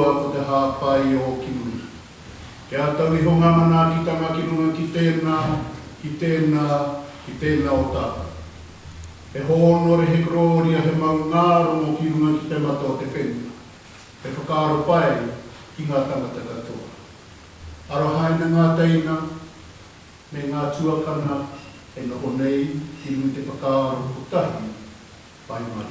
tua ko te hāpai o kinuna. Kia tau iho ngā mana ki tanga kinuna ki tēnā o tāka. E honore he gloria he maungaro mo kinuna ki te mata o te whenua. E whakaaro pai ki ngā tangata katoa. Arohaina ngā teina, me ngā tuakana, e noho nei, ki nui te whakaaro putahi, pai mai.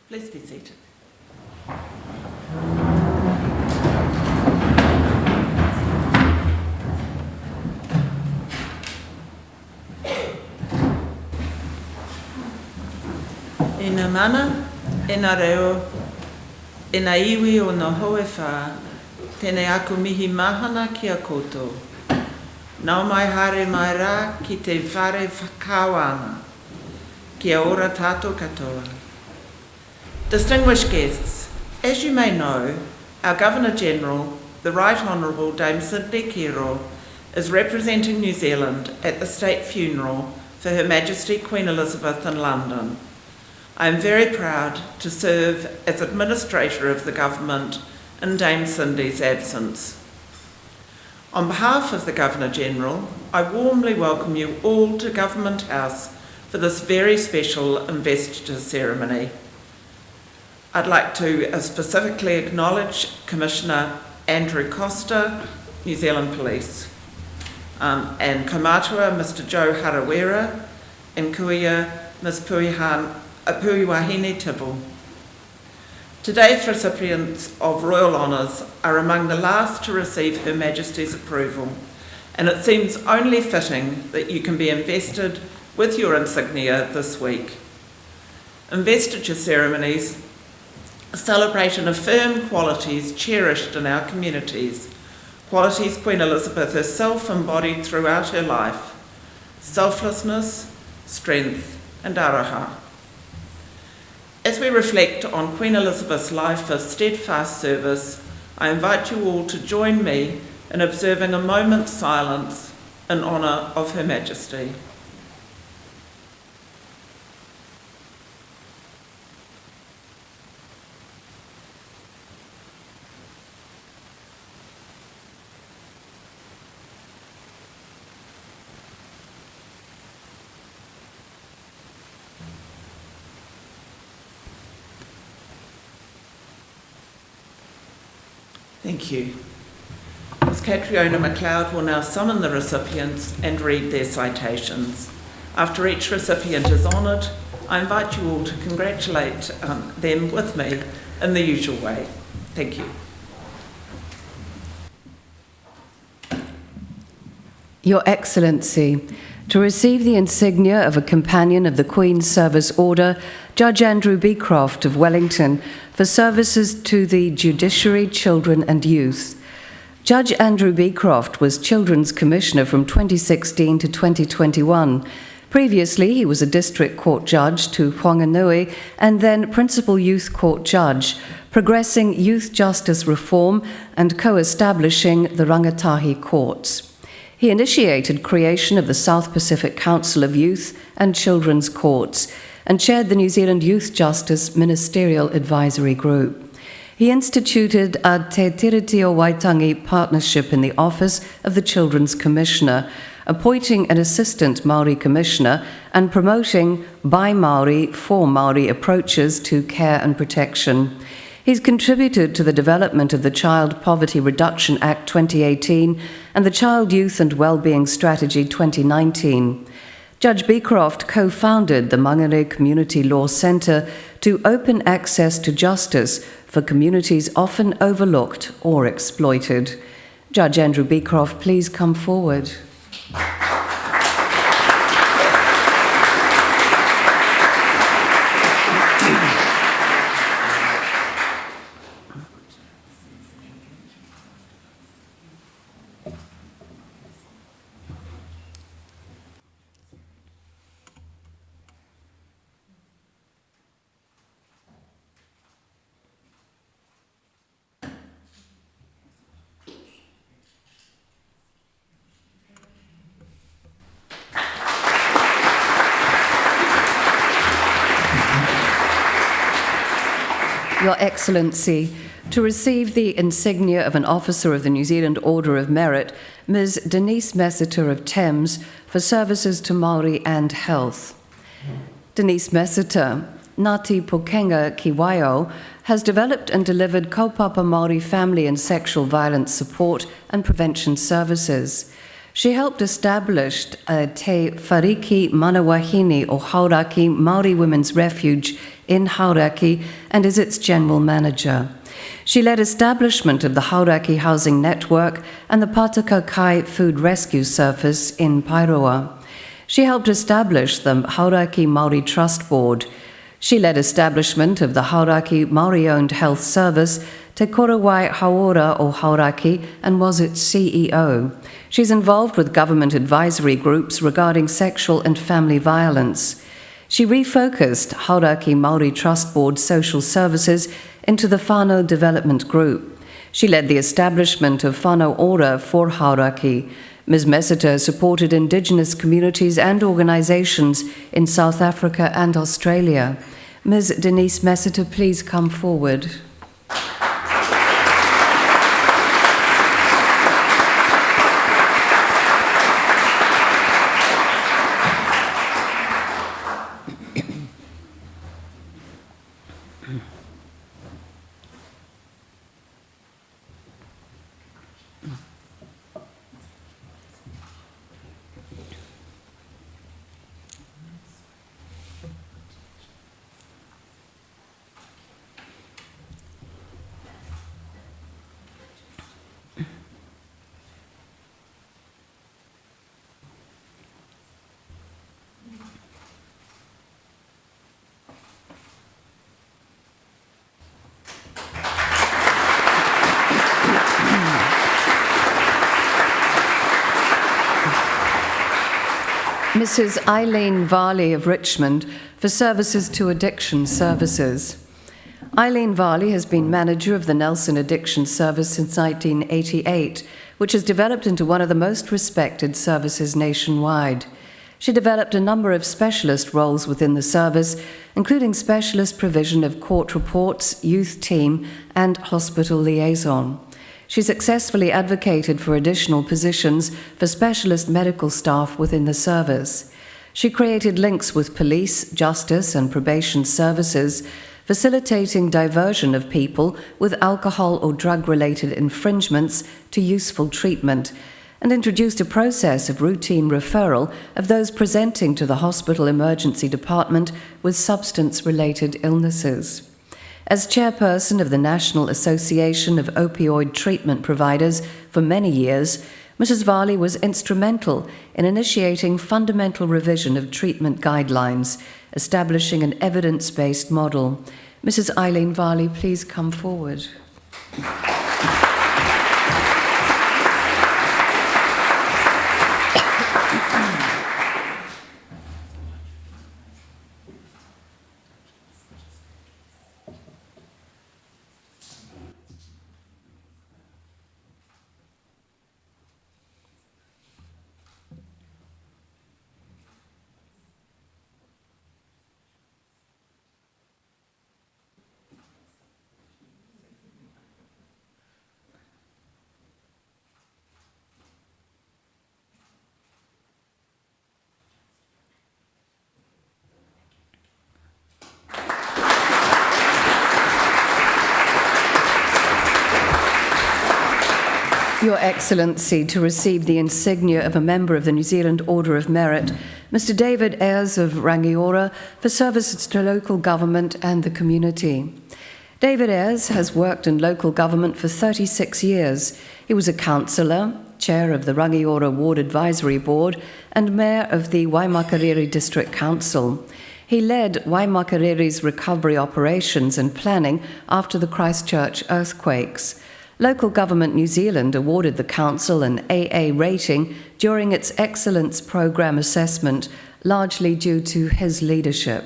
Please be seated. E nā mana, e nā reo, e nā iwi o nā hoe whā, tēnei aku mihi mahana ki a koutou. Nau mai hare mai rā ki te whare whakāwanga, ki a ora tātou katoa. Distinguished guests, as you may know, our Governor-General, the Right Honourable Dame Sydney Kiro, is representing New Zealand at the state funeral for Her Majesty Queen Elizabeth in London. I am very proud to serve as Administrator of the Government in Dame Cindy's absence. On behalf of the Governor-General, I warmly welcome you all to Government House for this very special investiture ceremony. I'd like to specifically acknowledge Commissioner Andrew Costa, New Zealand Police, and Kaumātua Mr Joe Harawira, and Kuia Ms Puiwahine Tibble. Today's recipients of Royal Honours are among the last to receive Her Majesty's approval, and it seems only fitting that you can be invested with your insignia this week. Investiture ceremonies celebrate and affirm qualities cherished in our communities, qualities Queen Elizabeth herself embodied throughout her life: selflessness, strength and aroha. As we reflect on Queen Elizabeth's life of steadfast service, I invite you all to join me in observing a moment's silence in honour of Her Majesty. Thank you. Ms Catriona MacLeod will now summon the recipients and read their citations. After each recipient is honoured, I invite you all to congratulate them with me in the usual way. Thank you. Your Excellency, to receive the insignia of a Companion of the Queen's Service Order, Judge Andrew Beecroft of Wellington, for services to the judiciary, children and youth. Judge Andrew Beecroft was Children's Commissioner from 2016 to 2021. Previously, he was a District Court Judge to Whanganui and then Principal Youth Court Judge, progressing youth justice reform and co-establishing the Rangatahi Courts. He initiated creation of the South Pacific Council of Youth and Children's Courts and chaired the New Zealand Youth Justice Ministerial Advisory Group. He instituted a Te Tiriti o Waitangi partnership in the Office of the Children's Commissioner, appointing an Assistant Māori Commissioner and promoting by Māori for Māori approaches to care and protection. He's contributed to the development of the Child Poverty Reduction Act 2018 and the Child, Youth and Wellbeing Strategy 2019. Judge Beecroft co-founded the Mangere Community Law Centre to open access to justice for communities often overlooked or exploited. Judge Andrew Beecroft, please come forward. Your Excellency, to receive the insignia of an Officer of the New Zealand Order of Merit, Ms. Denise Messiter of Thames, for services to Māori and health. Denise Messiter, Ngāti Pukenga ki Waio, has developed and delivered kaupapa Māori family and sexual violence support and prevention services. She helped establish Te Whariki Manawahine o Hauraki Māori Women's Refuge in Hauraki and is its general manager. She led establishment of the Hauraki Housing Network and the Pataka Kai Food Rescue Service in Pairoa. She helped establish the Hauraki Māori Trust Board. She led establishment of the Hauraki Māori-owned health service, Te Korawai Haora o Hauraki, and was its CEO. She's involved with government advisory groups regarding sexual and family violence. She refocused Hauraki Māori Trust Board social services into the whānau development group. She led the establishment of whānau ora for Hauraki. Ms. Messiter supported Indigenous communities and organisations in South Africa and Australia. Ms. Denise Messiter, please come forward. Mrs. Eileen Varley of Richmond for services to addiction services. Eileen Varley has been manager of the Nelson Addiction Service since 1988, which has developed into one of the most respected services nationwide. She developed a number of specialist roles within the service, including specialist provision of court reports, youth team, and hospital liaison. She successfully advocated for additional positions for specialist medical staff within the service. She created links with police, justice, and probation services, facilitating diversion of people with alcohol or drug-related infringements to useful treatment, and introduced a process of routine referral of those presenting to the hospital emergency department with substance-related illnesses. As chairperson of the National Association of Opioid Treatment Providers for many years, Mrs. Varley was instrumental in initiating fundamental revision of treatment guidelines, establishing an evidence-based model. Mrs. Eileen Varley, please come forward. Your Excellency, to receive the insignia of a member of the New Zealand Order of Merit, Mr. David Ayres of Rangiora, for services to local government and the community. David Ayres has worked in local government for 36 years. He was a councillor, chair of the Rangiora Ward Advisory Board, and mayor of the Waimakariri District Council. He led Waimakariri's recovery operations and planning after the Christchurch earthquakes. Local Government New Zealand awarded the council an AA rating during its Excellence Programme assessment, largely due to his leadership.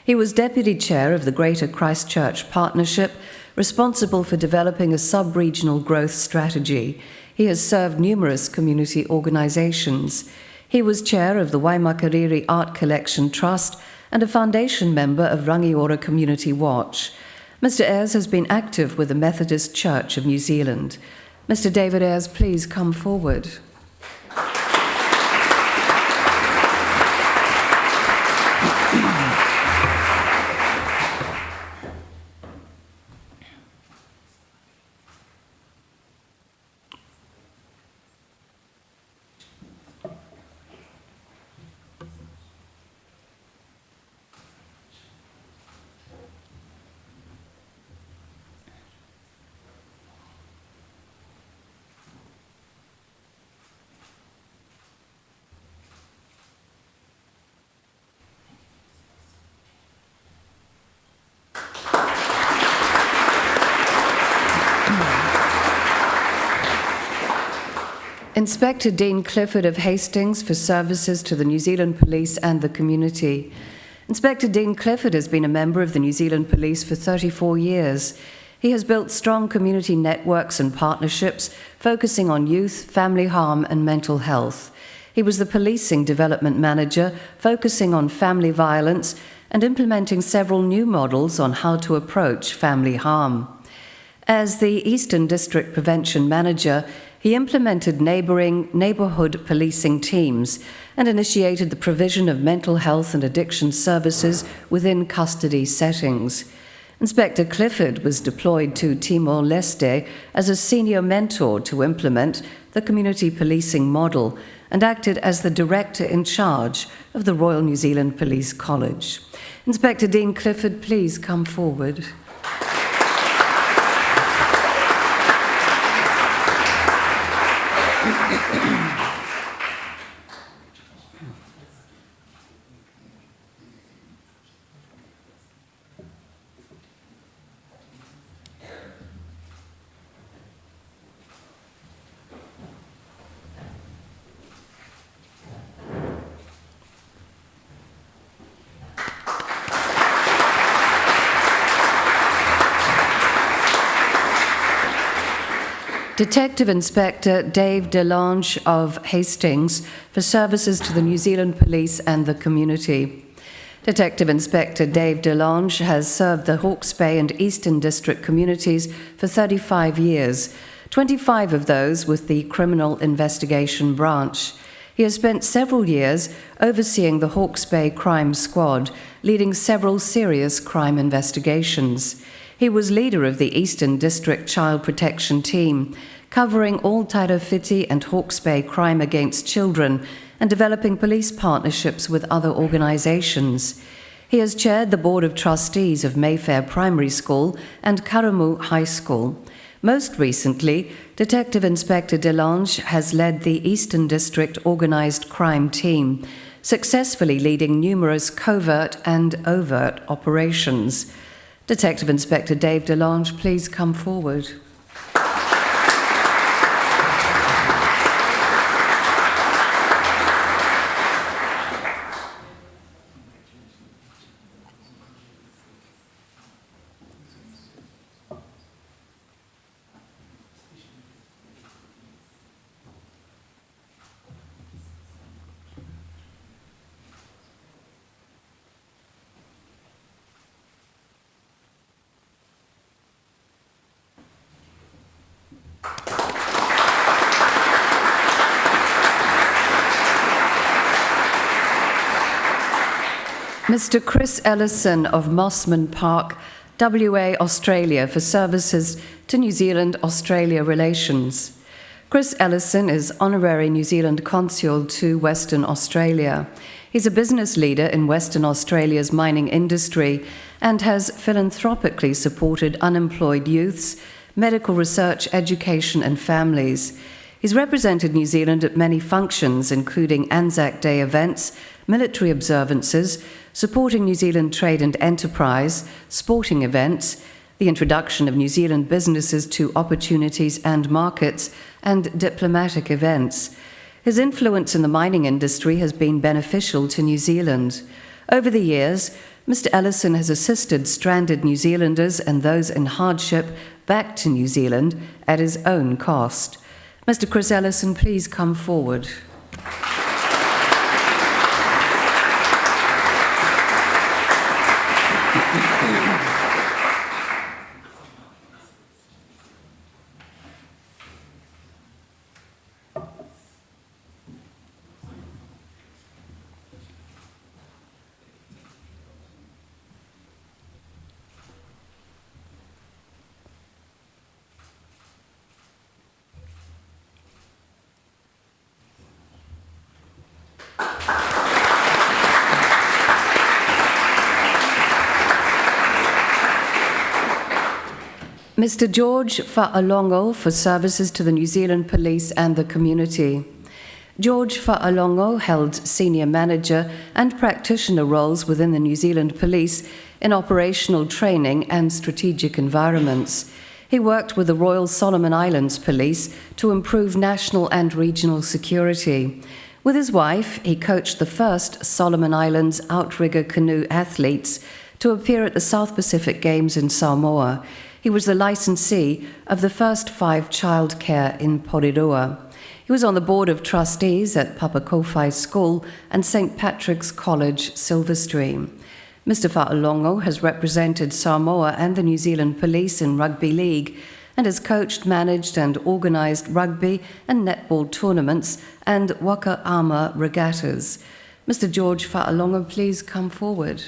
He was Deputy Chair of the Greater Christchurch Partnership, responsible for developing a sub-regional growth strategy. He has served numerous community organisations. He was Chair of the Waimakariri Art Collection Trust and a foundation member of Rangiora Community Watch. Mr. Ayres has been active with the Methodist Church of New Zealand. Mr. David Ayres, please come forward. Inspector Dean Clifford of Hastings for services to the New Zealand Police and the community. Inspector Dean Clifford has been a member of the New Zealand Police for 34 years. He has built strong community networks and partnerships focusing on youth, family harm and mental health. He was the Policing Development Manager, focusing on family violence and implementing several new models on how to approach family harm. As the Eastern District Prevention Manager, he implemented neighbourhood policing teams and initiated the provision of mental health and addiction services within custody settings. Inspector Clifford was deployed to Timor-Leste as a senior mentor to implement the community policing model and acted as the director in charge of the Royal New Zealand Police College. Inspector Dean Clifford, please come forward. Detective Inspector Dave Delange of Hastings for services to the New Zealand Police and the community. Detective Inspector Dave Delange has served the Hawke's Bay and Eastern District communities for 35 years, 25 of those with the Criminal Investigation Branch. He has spent several years overseeing the Hawke's Bay Crime Squad, leading several serious crime investigations. He was leader of the Eastern District Child Protection Team, covering all Tairowhiti and Hawke's Bay crime against children and developing police partnerships with other organisations. He has chaired the Board of Trustees of Mayfair Primary School and Karamu High School. Most recently, Detective Inspector Delange has led the Eastern District Organised Crime Team, successfully leading numerous covert and overt operations. Detective Inspector Dave Delange, please come forward. Mr. Chris Ellison of Mossman Park, WA, Australia, for services to New Zealand-Australia relations. Chris Ellison is Honorary New Zealand Consul to Western Australia. He's a business leader in Western Australia's mining industry and has philanthropically supported unemployed youths, medical research, education and families. He's represented New Zealand at many functions, including Anzac Day events, military observances, supporting New Zealand trade and enterprise, sporting events, the introduction of New Zealand businesses to opportunities and markets, and diplomatic events. His influence in the mining industry has been beneficial to New Zealand. Over the years, Mr. Ellison has assisted stranded New Zealanders and those in hardship back to New Zealand at his own cost. Mr. Chris Ellison, please come forward. Mr. George Fa'alongo for services to the New Zealand Police and the community. George Fa'alongo held senior manager and practitioner roles within the New Zealand Police in operational training and strategic environments. He worked with the Royal Solomon Islands Police to improve national and regional security. With his wife, he coached the first Solomon Islands outrigger canoe athletes to appear at the South Pacific Games in Samoa. He was the licensee of the first 5 childcare in Porirua. He was on the board of trustees at Papakowhai School and St. Patrick's College, Silverstream. Mr. Fa'alongo has represented Samoa and the New Zealand Police in rugby league and has coached, managed and organised rugby and netball tournaments and waka ama regattas. Mr. George Fa'alongo, please come forward.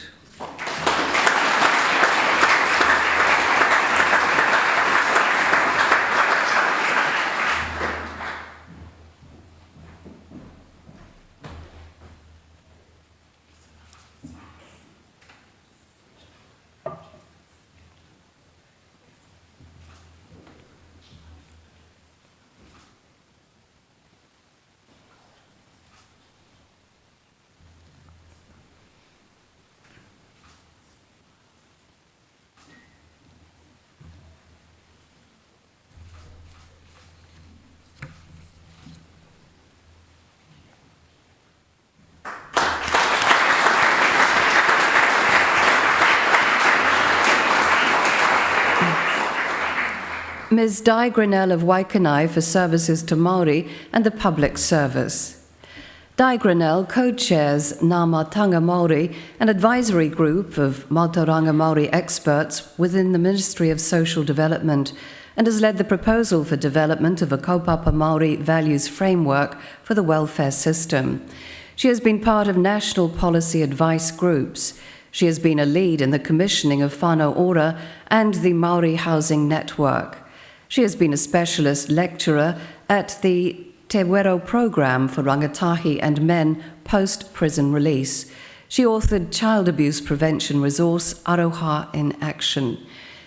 Ms. Di Grinnell of Waikanai for services to Māori and the public service. Di Grinnell co-chairs Ngā Mātanga Māori, an advisory group of Mātauranga Māori experts within the Ministry of Social Development, and has led the proposal for development of a kaupapa Māori values framework for the welfare system. She has been part of national policy advice groups. She has been a lead in the commissioning of Whānau Ora and the Māori Housing Network. She has been a specialist lecturer at the Te Wero program for rangatahi and men post-prison release. She authored Child Abuse Prevention Resource, Aroha in Action.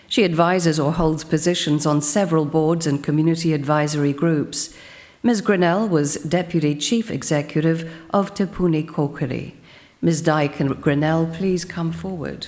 She advises or holds positions on several boards and community advisory groups. Ms. Grinnell was Deputy Chief Executive of Te Puni Kokiri. Ms. Di Grinnell, please come forward.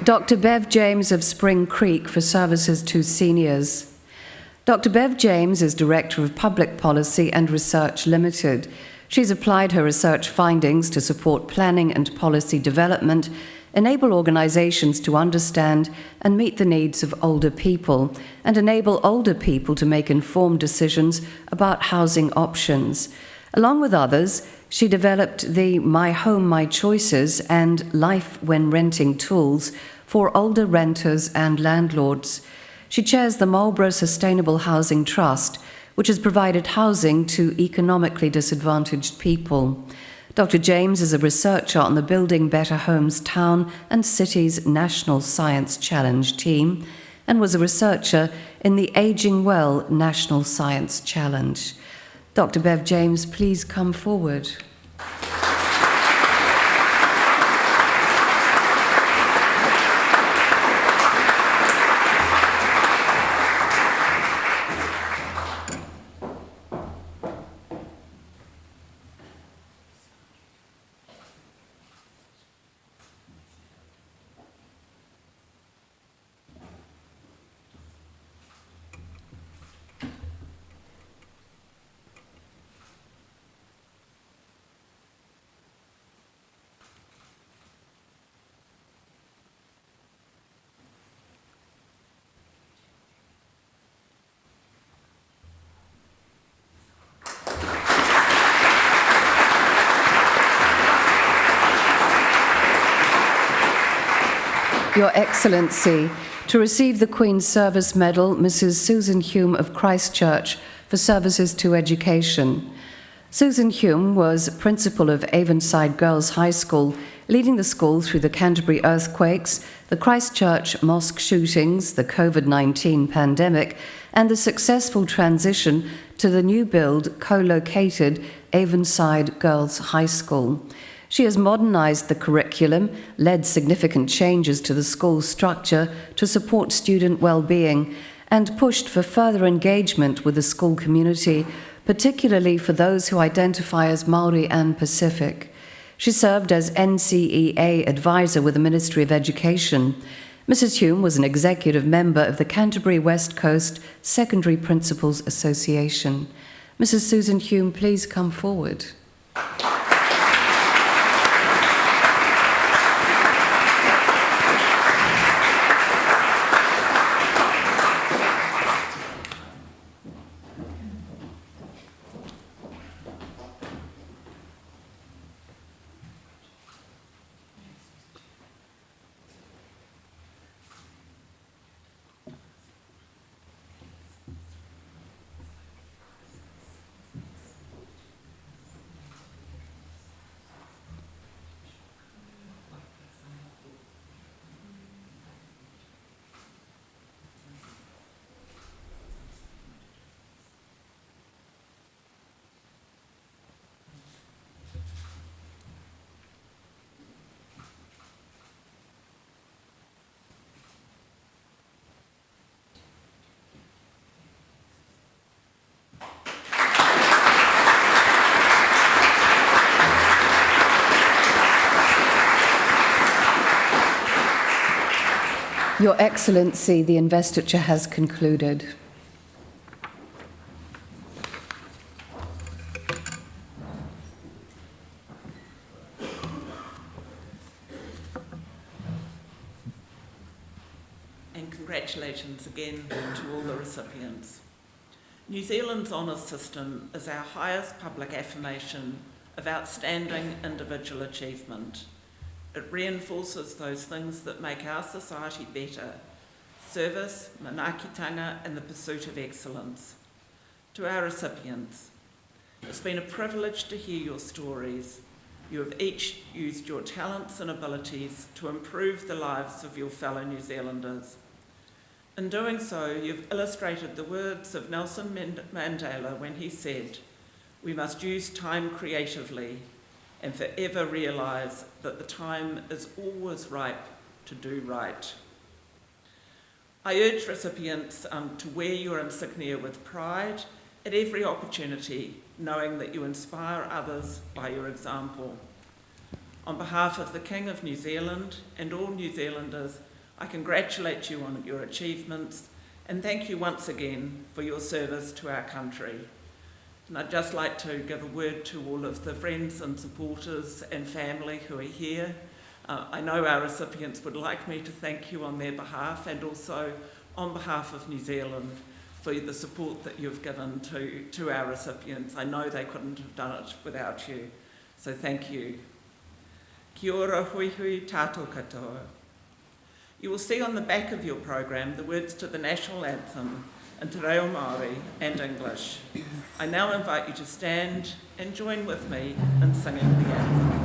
Dr. Bev James of Spring Creek for services to seniors. Dr. Bev James is Director of Public Policy and Research Limited. She's applied her research findings to support planning and policy development, enable organisations to understand and meet the needs of older people, and enable older people to make informed decisions about housing options. Along with others, she developed the My Home, My Choices and Life When Renting tools for older renters and landlords. She chairs the Marlborough Sustainable Housing Trust, which has provided housing to economically disadvantaged people. Dr. James is a researcher on the Building Better Homes Town and Cities National Science Challenge team and was a researcher in the Ageing Well National Science Challenge. Dr. Bev James, please come forward. Your Excellency, to receive the Queen's Service Medal, Mrs. Susan Hume of Christchurch for services to education. Susan Hume was principal of Avonside Girls High School, leading the school through the Canterbury earthquakes, the Christchurch mosque shootings, the COVID-19 pandemic, and the successful transition to the new build, co-located Avonside Girls High School. She has modernised the curriculum, led significant changes to the school's structure to support student well-being, and pushed for further engagement with the school community, particularly for those who identify as Māori and Pacific. She served as NCEA advisor with the Ministry of Education. Mrs. Hume was an executive member of the Canterbury West Coast Secondary Principals Association. Mrs. Susan Hume, please come forward. Your Excellency, the investiture has concluded. And congratulations again to all the recipients. New Zealand's honours system is our highest public affirmation of outstanding individual achievement. It reinforces those things that make our society better: service, manaakitanga, and the pursuit of excellence. To our recipients, it's been a privilege to hear your stories. You have each used your talents and abilities to improve the lives of your fellow New Zealanders. In doing so, you've illustrated the words of Nelson Mandela when he said, "We must use time creatively and forever realise that the time is always ripe to do right." I urge recipients to wear your insignia with pride at every opportunity, knowing that you inspire others by your example. On behalf of the King of New Zealand and all New Zealanders, I congratulate you on your achievements and thank you once again for your service to our country. And I'd just like to give a word to all of the friends and supporters and family who are here. I know our recipients would like me to thank you on their behalf and also on behalf of New Zealand for the support that you've given to our recipients. I know they couldn't have done it without you, so thank you. Kia ora hui hui tātou katoa. You will see on the back of your program the words to the national anthem in Te Reo Māori and English. I now invite you to stand and join with me in singing the anthem.